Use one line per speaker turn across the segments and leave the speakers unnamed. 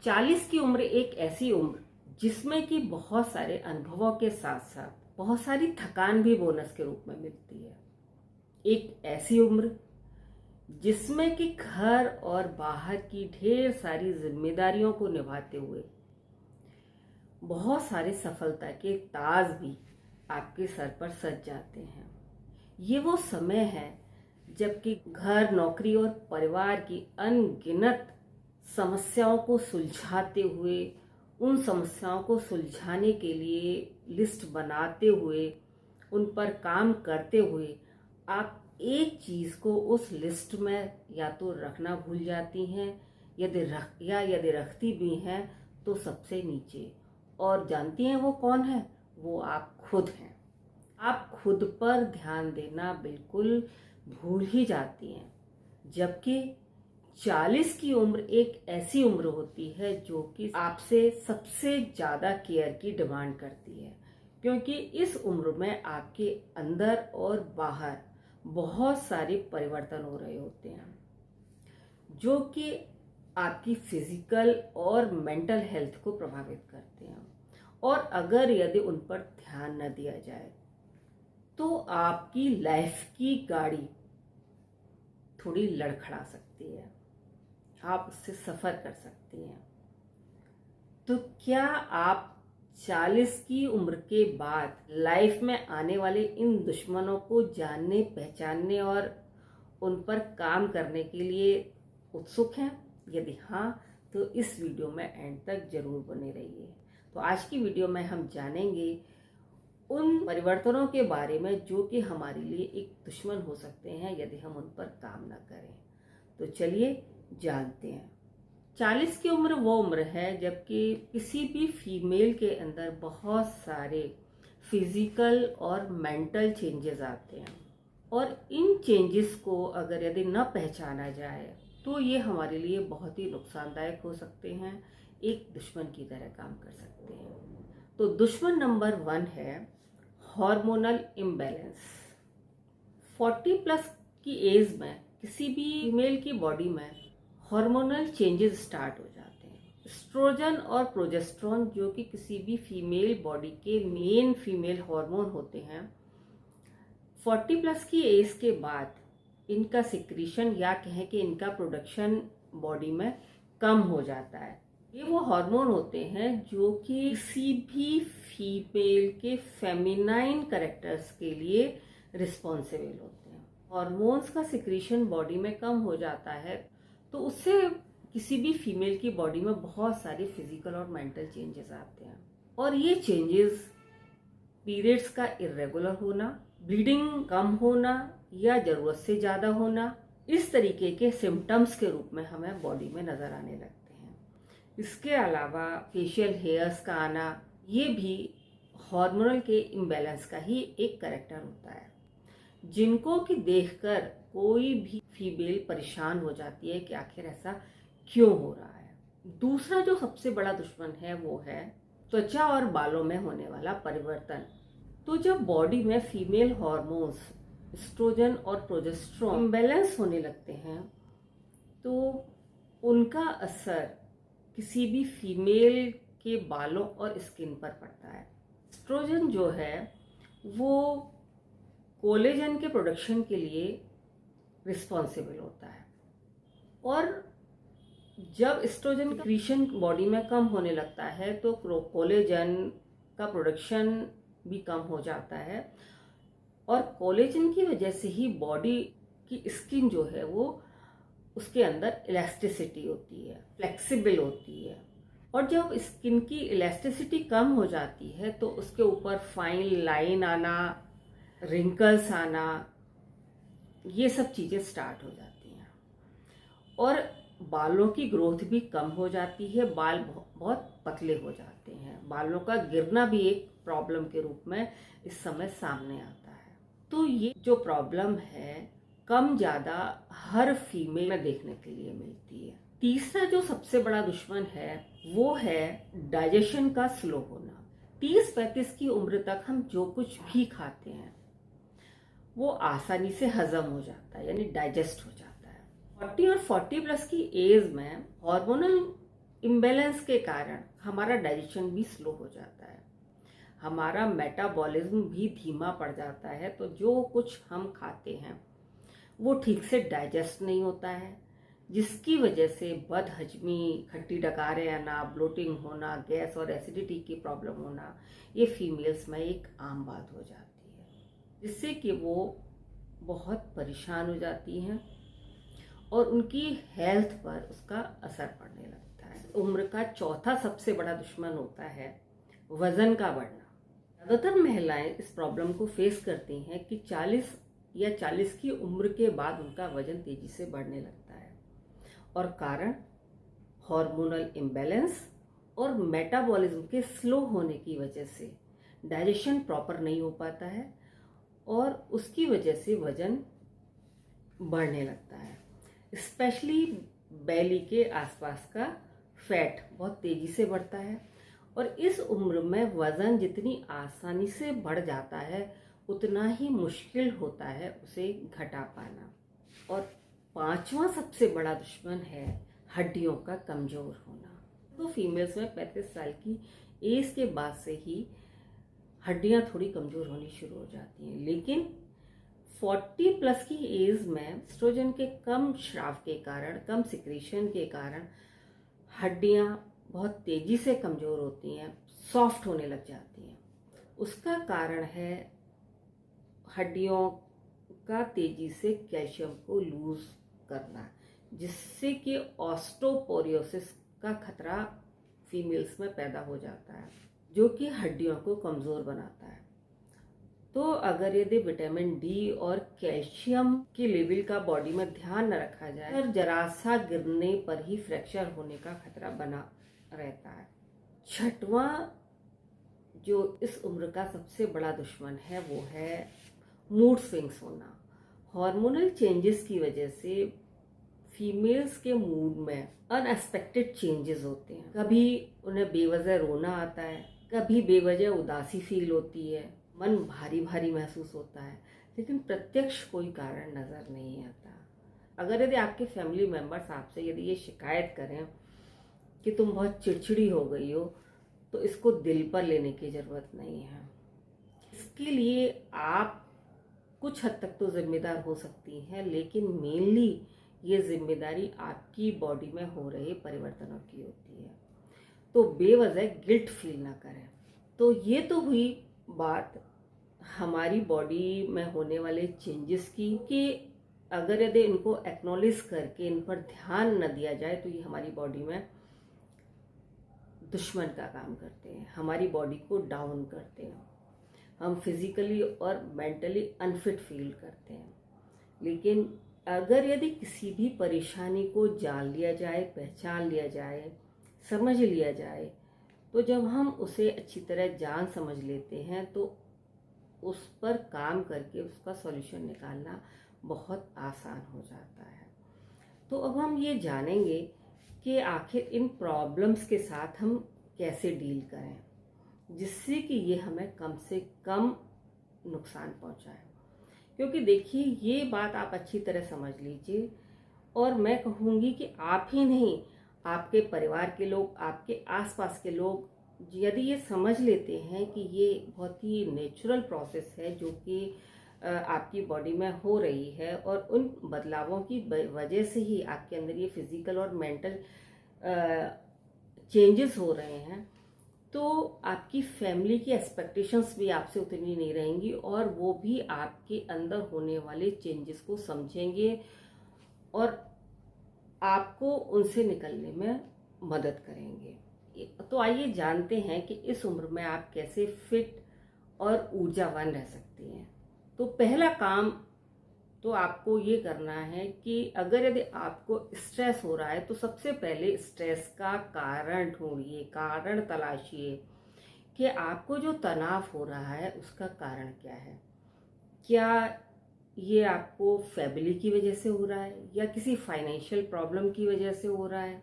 40 की उम्र एक ऐसी उम्र जिसमें कि बहुत सारे अनुभवों के साथ साथ बहुत सारी थकान भी बोनस के रूप में मिलती है। एक ऐसी उम्र जिसमें कि घर और बाहर की ढेर सारी जिम्मेदारियों को निभाते हुए बहुत सारे सफलता के ताज भी आपके सर पर सज जाते हैं। ये वो समय है जबकि घर, नौकरी और परिवार की अनगिनत समस्याओं को सुलझाते हुए, उन समस्याओं को सुलझाने के लिए लिस्ट बनाते हुए, उन पर काम करते हुए आप एक चीज को उस लिस्ट में या तो रखना भूल जाती हैं, यदि रखती भी हैं तो सबसे नीचे। और जानती हैं वो कौन है? वो आप खुद हैं। आप खुद पर ध्यान देना बिल्कुल भूल ही जाती हैं। जबकि 40 की उम्र एक ऐसी उम्र होती है जो कि आपसे सबसे ज्यादा केयर की डिमांड करती है, क्योंकि इस उम्र में आपके अंदर और बाहर बहुत सारे परिवर्तन हो रहे होते हैं जो कि आपकी फिजिकल और मेंटल हेल्थ को प्रभावित करते हैं। और अगर यदि उन पर ध्यान न दिया जाए तो आपकी लाइफ की गाड़ी थोड़ी लड़खड़ा सकती है, आप उससे सफर कर सकती हैं। तो क्या आप 40 की उम्र के बाद लाइफ में आने वाले इन दुश्मनों को जानने, पहचानने और उन पर काम करने के लिए उत्सुक हैं? यदि हाँ, तो इस वीडियो में एंड तक जरूर बने रहिए। तो आज की वीडियो में हम जानेंगे उन परिवर्तनों के बारे में जो कि हमारे लिए एक दुश्मन हो सकते हैं यदि हम उन पर काम न करें। तो चलिए जानते हैं। 40 की उम्र वो उम्र है जबकि किसी भी फीमेल के अंदर बहुत सारे फिजिकल और मेंटल चेंजेस आते हैं, और इन चेंजेस को अगर यदि न पहचाना जाए तो ये हमारे लिए बहुत ही नुकसानदायक हो सकते हैं, एक दुश्मन की तरह काम कर सकते हैं। तो दुश्मन नंबर 1 है हार्मोनल इम्बैलेंस। 40 प्लस की एज में किसी भी फीमेल की बॉडी में हार्मोनल चेंजेस स्टार्ट हो जाते हैं। एस्ट्रोजन और प्रोजेस्टेरोन जो कि किसी भी फीमेल बॉडी के मेन फीमेल हार्मोन होते हैं, 40 प्लस की एज के बाद इनका सिक्रीशन या कहें कि इनका प्रोडक्शन बॉडी में कम हो जाता है। ये वो हार्मोन होते हैं जो कि किसी भी फीमेल के फेमिनाइन कैरेक्टर्स के लिए रिस्पॉन्सिबल होते हैं। हार्मोन्स का सिक्रीशन बॉडी में कम हो जाता है तो उससे किसी भी फीमेल की बॉडी में बहुत सारे फिजिकल और मेंटल चेंजेस आते हैं। और ये चेंजेस पीरियड्स का इरेगुलर होना, ब्लीडिंग कम होना या जरूरत से ज्यादा होना, इस तरीके के सिम्टम्स के रूप में हमें बॉडी में नजर आने लगते हैं। इसके अलावा फेशियल हेयर्स का आना, ये भी हार्मोनल के इम्बैलेंस का ही एक कैरेक्टर होता है, जिनको कि देखकर कोई भी फीमेल परेशान हो जाती है कि आखिर ऐसा क्यों हो रहा है। दूसरा जो सबसे बड़ा दुश्मन है वो है त्वचा और बालों में होने वाला परिवर्तन। तो जब बॉडी में फीमेल हार्मोन्स एस्ट्रोजन और प्रोजेस्टेरोन इम्बैलेंस होने लगते हैं तो उनका असर किसी भी फीमेल के बालों और स्किन पर पड़ता है। एस्ट्रोजन जो है वो कोलेजन के प्रोडक्शन के लिए रिस्पॉन्सिबल होता है, और जब एस्ट्रोजन क्रिएशन बॉडी में कम होने लगता है तो कोलेजन का प्रोडक्शन भी कम हो जाता है, और कोलेजन की वजह से ही बॉडी की स्किन जो है वो उसके अंदर इलास्टिसिटी होती है, फ्लेक्सिबल होती है। और जब स्किन की इलास्टिसिटी कम हो जाती है तो उसके ऊपर फाइन लाइन आना, रिंकल्स आना, ये सब चीजें स्टार्ट हो जाती हैं। और बालों की ग्रोथ भी कम हो जाती है, बाल बहुत पतले हो जाते हैं, बालों का गिरना भी एक प्रॉब्लम के रूप में इस समय सामने आता है। तो ये जो प्रॉब्लम है कम ज्यादा हर फीमेल में देखने के लिए मिलती है। तीसरा जो सबसे बड़ा दुश्मन है वो है डाइजेशन का स्लो होना। 30-35 की उम्र तक हम जो कुछ भी खाते हैं वो आसानी से हजम हो जाता है, यानी डाइजेस्ट हो जाता है। 40 और 40 प्लस की एज में हार्मोनल इम्बैलेंस के कारण हमारा डाइजेशन भी स्लो हो जाता है, हमारा मेटाबॉलिज्म भी धीमा पड़ जाता है। तो जो कुछ हम खाते हैं वो ठीक से डाइजेस्ट नहीं होता है, जिसकी वजह से बदहजमी, खट्टी डकारें आना, ब्लोटिंग होना, गैस और एसिडिटी की प्रॉब्लम होना, ये फीमेल्स में एक आम बात हो जाती है, जिससे कि वो बहुत परेशान हो जाती हैं और उनकी हेल्थ पर उसका असर पड़ने लगता है। उम्र का चौथा सबसे बड़ा दुश्मन होता है वजन का बढ़ना। ज़्यादातर महिलाएं इस प्रॉब्लम को फेस करती हैं कि 40 या 40 की उम्र के बाद उनका वजन तेजी से बढ़ने लगता है, और कारण हार्मोनल इम्बैलेंस और मेटाबॉलिज्म के स्लो होने की वजह से डाइजेशन प्रॉपर नहीं हो पाता है और उसकी वजह से वजन बढ़ने लगता है। स्पेशली बेली के आसपास का फैट बहुत तेजी से बढ़ता है, और इस उम्र में वजन जितनी आसानी से बढ़ जाता है उतना ही मुश्किल होता है उसे घटा पाना। और पांचवा सबसे बड़ा दुश्मन है हड्डियों का कमजोर होना। तो फीमेल्स में 35 साल की एज के बाद से ही हड्डियां थोड़ी कमजोर होनी शुरू हो जाती हैं, लेकिन 40 प्लस की एज में एस्ट्रोजन के कम स्राव के कारण, कम सिक्रीशन के कारण हड्डियां बहुत तेजी से कमजोर होती हैं, सॉफ्ट होने लग जाती हैं। उसका कारण है हड्डियों का तेजी से कैल्शियम को लूज करना, जिससे कि ऑस्टोपोरोसिस का खतरा फीमेल्स में पैदा हो जाता है, जो कि हड्डियों को कमजोर बनाता है। तो अगर यदि विटामिन डी और कैल्शियम के लेवल का बॉडी में ध्यान न रखा जाए, और जरा सा गिरने पर ही फ्रैक्चर होने का खतरा बना रहता है। छठवां जो इस उम्र का सबसे बड़ा दुश्मन है वो है मूड स्विंग्स होना। हार्मोनल चेंजेस की वजह से फीमेल्स के मूड में अनएक्सपेक्टेड चेंजेस होते हैं। कभी उन्हें बेवजह रोना आता है, कभी बेवजह उदासी फील होती है, मन भारी भारी महसूस होता है, लेकिन प्रत्यक्ष कोई कारण नजर नहीं आता। अगर यदि आपके फैमिली मेंबर्स आपसे यदि ये शिकायत करें कि तुम बहुत चिड़चिड़ी हो गई हो, तो इसको दिल पर लेने की जरूरत नहीं है। इसके लिए आप कुछ हद तक तो जिम्मेदार हो सकती हैं, लेकिन मेनली ये जिम्मेदारी आपकी बॉडी में हो रहे परिवर्तनों की होती है। तो बेवजह गिल्ट फील ना करें। तो ये तो हुई बात हमारी बॉडी में होने वाले चेंजेस की, कि अगर यदि इनको एक्नॉलेज करके इन पर ध्यान न दिया जाए तो ये हमारी बॉडी में दुश्मन का काम करते हैं, हमारी बॉडी को डाउन करते हैं, हम फिजिकली और मेंटली अनफिट फील करते हैं। लेकिन अगर यदि किसी भी परेशानी को जान लिया जाए, पहचान लिया जाए, समझ लिया जाए, तो जब हम उसे अच्छी तरह जान समझ लेते हैं तो उस पर काम करके उसका सॉल्यूशन निकालना बहुत आसान हो जाता है। तो अब हम ये जानेंगे कि आखिर इन प्रॉब्लम्स के साथ हम कैसे डील करें, जिससे कि ये हमें कम से कम नुकसान पहुंचाए। क्योंकि देखिए, ये बात आप अच्छी तरह समझ लीजिए, और मैं कहूँगी कि आप ही नहीं, आपके परिवार के लोग, आपके आसपास के लोग यदि ये समझ लेते हैं कि ये बहुत ही नेचुरल प्रोसेस है जो कि आपकी बॉडी में हो रही है, और उन बदलावों की वजह से ही आपके अंदर ये फिजिकल और मेंटल चेंजेस हो रहे हैं, तो आपकी फैमिली की एक्सपेक्टेशंस भी आपसे उतनी नहीं रहेंगी, और वो भी आपके अंदर होने वाले चेंजेस को समझेंगे और आपको उनसे निकलने में मदद करेंगे। तो आइए जानते हैं कि इस उम्र में आप कैसे फिट और ऊर्जावान रह सकती हैं। तो पहला काम तो आपको ये करना है कि अगर यदि आपको स्ट्रेस हो रहा है तो सबसे पहले स्ट्रेस का कारण ढूंढिए, कारण तलाशिए कि आपको जो तनाव हो रहा है उसका कारण क्या है। क्या ये आपको फैमिली की वजह से हो रहा है, या किसी फाइनेंशियल प्रॉब्लम की वजह से हो रहा है,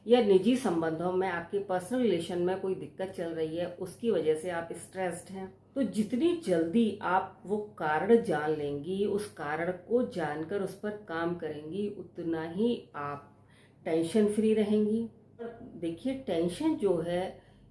या निजी संबंधों में आपके पर्सनल रिलेशन में कोई दिक्कत चल रही है उसकी वजह से आप स्ट्रेस्ड हैं। तो जितनी जल्दी आप वो कारण जान लेंगी, उस कारण को जानकर उस पर काम करेंगी, उतना ही आप टेंशन फ्री रहेंगी, देखिए, टेंशन जो है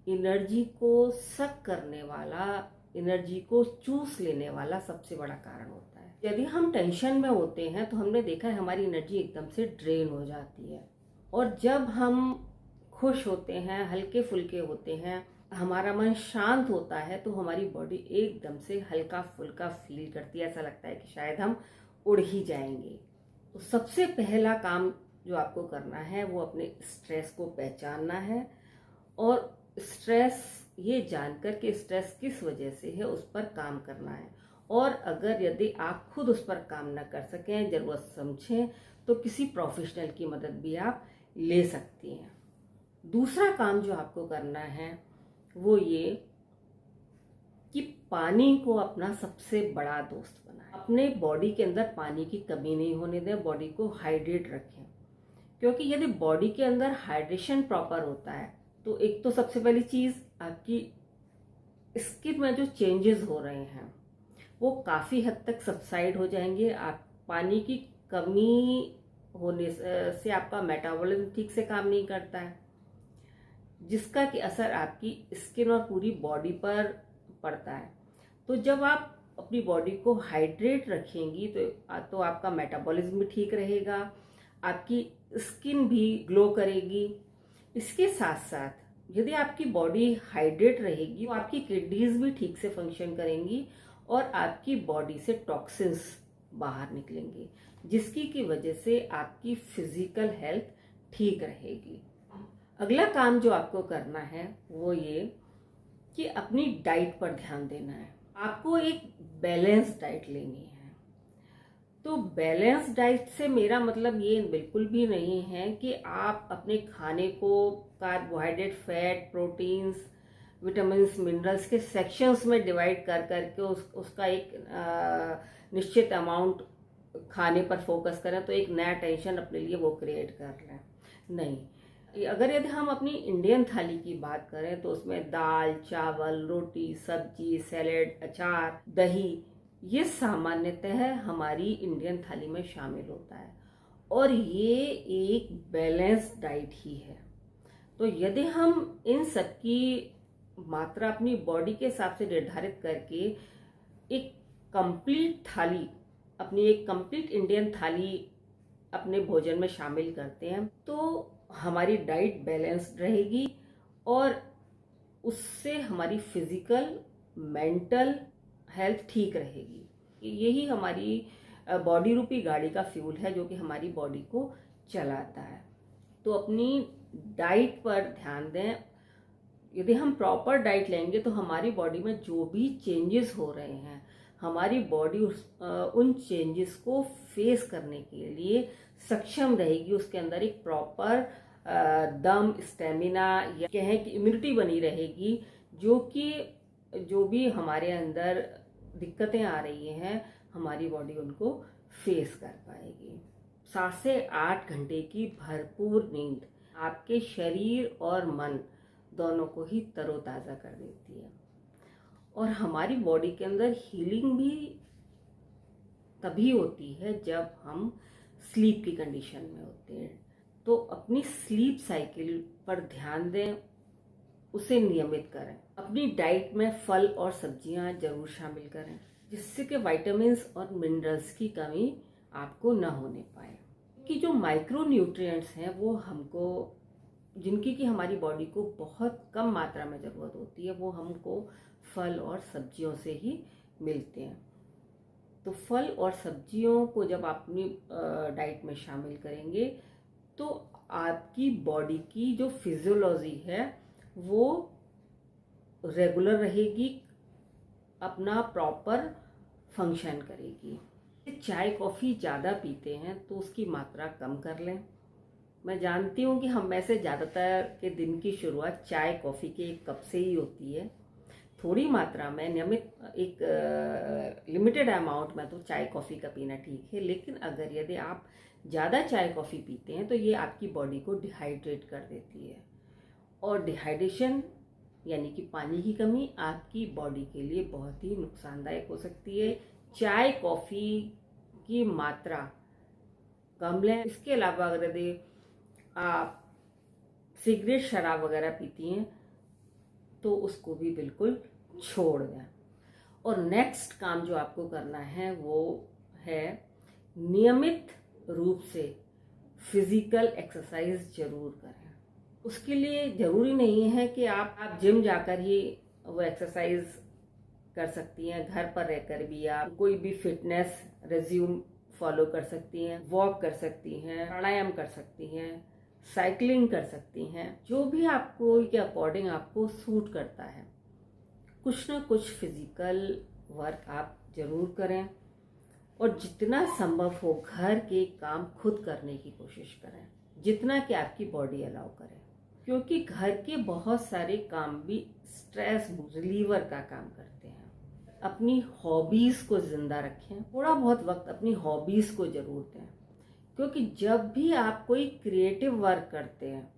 एनर्जी को सक करने वाला, एनर्जी को चूस लेने वाला सबसे बड़ा कारण होता है। यदि हम टेंशन में होते हैं तो हमने देखा है हमारी एनर्जी एकदम से ड्रेन हो जाती है, और जब हम खुश होते हैं, हल्के फुल्के होते हैं, हमारा मन शांत होता है, तो हमारी बॉडी एकदम से हल्का फुल्का फील करती है। ऐसा लगता है कि शायद हम उड़ ही जाएंगे। तो सबसे पहला काम जो आपको करना है वो अपने स्ट्रेस को पहचानना है, और स्ट्रेस ये जानकर कि स्ट्रेस किस वजह से है उस पर काम करना है। और अगर यदि आप खुद उस पर काम न कर सकें, ज़रूरत समझें, तो किसी प्रोफेशनल की मदद भी आप ले सकती हैं। दूसरा काम जो आपको करना है वो ये कि पानी को अपना सबसे बड़ा दोस्त बनाएं। अपने बॉडी के अंदर पानी की कमी नहीं होने दें, बॉडी को हाइड्रेट रखें। क्योंकि यदि बॉडी के अंदर हाइड्रेशन प्रॉपर होता है तो एक तो सबसे पहली चीज़, आपकी स्किन में जो चेंजेस हो रहे हैं वो काफ़ी हद तक सबसाइड हो जाएंगे। आप पानी की कमी होने से आपका मेटाबॉलिज्म ठीक से काम नहीं करता है, जिसका कि असर आपकी स्किन और पूरी बॉडी पर पड़ता है। तो जब आप अपनी बॉडी को हाइड्रेट रखेंगी तो आपका मेटाबॉलिज्म भी ठीक रहेगा, आपकी स्किन भी ग्लो करेगी। इसके साथ साथ यदि आपकी बॉडी हाइड्रेट रहेगी तो आपकी किडनीज भी ठीक से फंक्शन करेंगी और आपकी बॉडी से टॉक्सिन्स बाहर निकलेंगे, जिसकी की वजह से आपकी फिजिकल हेल्थ ठीक रहेगी। अगला काम जो आपको करना है वो ये कि अपनी डाइट पर ध्यान देना है। आपको एक बैलेंस डाइट लेनी है। तो बैलेंस डाइट से मेरा मतलब ये बिल्कुल भी नहीं है कि आप अपने खाने को carbohydrate, fat, proteins, vitamins, minerals के सेक्शंस में डिवाइड कर करके उसका एक निश्चित अमाउंट खाने पर फोकस करें, तो एक नया टेंशन अपने लिए वो क्रिएट कर लें। नहीं, अगर यदि हम अपनी इंडियन थाली की बात करें तो उसमें दाल, चावल, रोटी, सब्जी, सैलेड, अचार, दही, ये सामान्यतः हमारी इंडियन थाली में शामिल होता है, और ये एक बैलेंस्ड डाइट ही है। तो यदि हम इन सब की मात्रा अपनी बॉडी के हिसाब से निर्धारित करके एक कंप्लीट थाली, अपनी एक कंप्लीट इंडियन थाली अपने भोजन में शामिल करते हैं, तो हमारी डाइट बैलेंस्ड रहेगी और उससे हमारी फिजिकल, मेंटल हेल्थ ठीक रहेगी। यही हमारी बॉडी रूपी गाड़ी का फ्यूल है जो कि हमारी बॉडी को चलाता है। तो अपनी डाइट पर ध्यान दें। यदि हम प्रॉपर डाइट लेंगे तो हमारी बॉडी में जो भी चेंजेस हो रहे हैं, हमारी बॉडी उन चेंजेस को फेस करने के लिए सक्षम रहेगी। उसके अंदर एक प्रॉपर दम, स्टेमिना या कहें कि इम्यूनिटी बनी रहेगी, जो कि जो भी हमारे अंदर दिक्कतें आ रही हैं हमारी बॉडी उनको फेस कर पाएगी। 7 से 8 घंटे की भरपूर नींद आपके शरीर और मन दोनों को ही तरोताज़ा कर देती है, और हमारी बॉडी के अंदर हीलिंग भी तभी होती है जब हम स्लीप की कंडीशन में होते हैं। तो अपनी स्लीप साइकिल पर ध्यान दें, उसे नियमित करें। अपनी डाइट में फल और सब्जियां जरूर शामिल करें, जिससे कि विटामिन्स और मिनरल्स की कमी आपको न होने पाए। कि जो माइक्रो न्यूट्रिएंट्स हैं वो हमको, जिनकी कि हमारी बॉडी को बहुत कम मात्रा में ज़रूरत होती है, वो हमको फल और सब्जियों से ही मिलते हैं। तो फल और सब्जियों को जब आप अपनी डाइट में शामिल करेंगे तो आपकी बॉडी की जो फिजियोलॉजी है वो रेगुलर रहेगी, अपना प्रॉपर फंक्शन करेगी। चाय कॉफ़ी ज़्यादा पीते हैं तो उसकी मात्रा कम कर लें। मैं जानती हूँ कि हम में से ज़्यादातर के दिन की शुरुआत चाय कॉफ़ी के एक कप से ही होती है। थोड़ी मात्रा में, नियमित एक लिमिटेड अमाउंट में तो चाय कॉफ़ी का पीना ठीक है, लेकिन अगर यदि आप ज़्यादा चाय कॉफ़ी पीते हैं तो ये आपकी बॉडी को डिहाइड्रेट कर देती है, और डिहाइड्रेशन यानी कि पानी की कमी आपकी बॉडी के लिए बहुत ही नुकसानदायक हो सकती है। चाय कॉफ़ी की मात्रा कम लें। इसके अलावा अगर यदि आप सिगरेट शराब वगैरह पीती हैं तो उसको भी बिल्कुल छोड़ दें। और नेक्स्ट काम जो आपको करना है वो है नियमित रूप से फिजिकल एक्सरसाइज जरूर करें। उसके लिए ज़रूरी नहीं है कि आप जिम जाकर ही वो एक्सरसाइज कर सकती हैं, घर पर रहकर भी आप कोई भी फिटनेस रेज्यूम फॉलो कर सकती हैं, वॉक कर सकती हैं, प्राणायाम कर सकती हैं, साइकिलिंग कर सकती हैं, जो भी आपको के अकॉर्डिंग आपको सूट करता है। कुछ ना कुछ फिजिकल वर्क आप जरूर करें और जितना संभव हो घर के काम खुद करने की कोशिश करें, जितना कि आपकी बॉडी अलाउ करे, क्योंकि घर के बहुत सारे काम भी स्ट्रेस रिलीवर का काम करते हैं। अपनी हॉबीज को जिंदा रखें, थोड़ा बहुत वक्त अपनी हॉबीज को जरूर दें, क्योंकि जब भी आप कोई क्रिएटिव वर्क करते हैं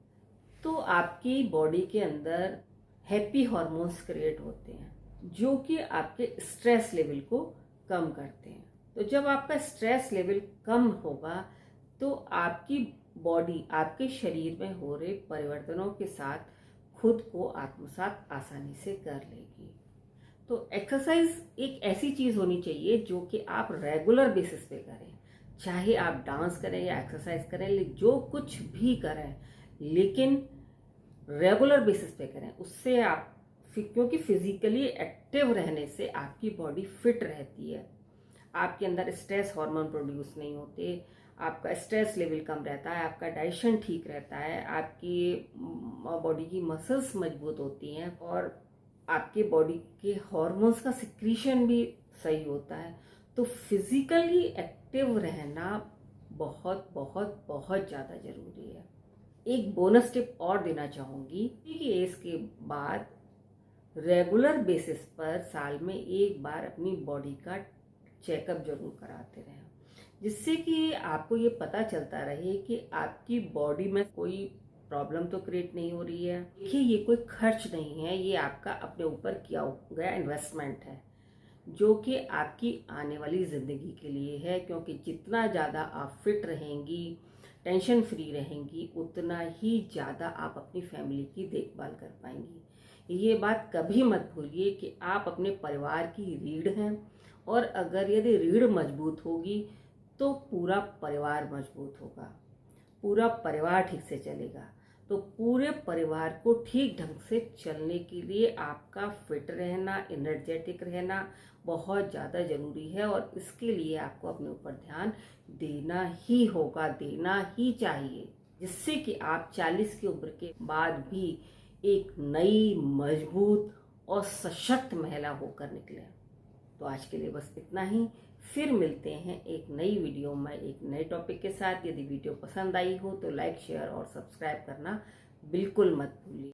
तो आपकी बॉडी के अंदर हैप्पी हार्मोन्स क्रिएट होते हैं जो कि आपके स्ट्रेस लेवल को कम करते हैं। तो जब आपका स्ट्रेस लेवल कम होगा तो आपकी बॉडी आपके शरीर में हो रहे परिवर्तनों के साथ खुद को आत्मसात आसानी से कर लेगी। तो एक्सरसाइज एक ऐसी चीज होनी चाहिए जो कि आप रेगुलर बेसिस पे करें, चाहे आप डांस करें या एक्सरसाइज करें, जो कुछ भी करें लेकिन रेगुलर बेसिस पे करें। उससे आप क्योंकि फिजिकली एक्टिव रहने से आपकी बॉडी फिट रहती है, आपके अंदर स्ट्रेस हार्मोन प्रोड्यूस नहीं होते, आपका स्ट्रेस लेवल कम रहता है, आपका डाइजेशन ठीक रहता है, आपकी बॉडी की मसल्स मजबूत होती हैं और आपके बॉडी के हार्मोन्स का सिक्रीशन भी सही होता है। तो फिजिकली एक्टिव रहना बहुत बहुत बहुत ज़्यादा ज़रूरी है। एक बोनस टिप और देना चाहूँगी कि एज के बाद रेगुलर बेसिस पर साल में एक बार अपनी बॉडी का चेकअप जरूर कराते रहें, जिससे कि आपको ये पता चलता रहे कि आपकी बॉडी में कोई प्रॉब्लम तो क्रिएट नहीं हो रही है। देखिए, ये कोई खर्च नहीं है, ये आपका अपने ऊपर किया गया इन्वेस्टमेंट है जो कि आपकी आने वाली ज़िंदगी के लिए है। क्योंकि जितना ज़्यादा आप फिट रहेंगी, टेंशन फ्री रहेंगी, उतना ही ज़्यादा आप अपनी फैमिली की देखभाल कर पाएंगी। ये बात कभी मत भूलिए कि आप अपने परिवार की रीढ़ हैं और अगर यदि रीढ़ मजबूत होगी तो पूरा परिवार मजबूत होगा, पूरा परिवार ठीक से चलेगा। तो पूरे परिवार को ठीक ढंग से चलने के लिए आपका फिट रहना, एनर्जेटिक रहना बहुत ज़्यादा ज़रूरी है और इसके लिए आपको अपने ऊपर ध्यान देना ही होगा, देना ही चाहिए, जिससे कि आप 40 की उम्र के बाद भी एक नई, मजबूत और सशक्त महिला होकर निकले। तो आज के लिए बस इतना ही। फिर मिलते हैं एक नई वीडियो में एक नए टॉपिक के साथ। यदि वीडियो पसंद आई हो तो लाइक, शेयर और सब्सक्राइब करना बिल्कुल मत भूलिए।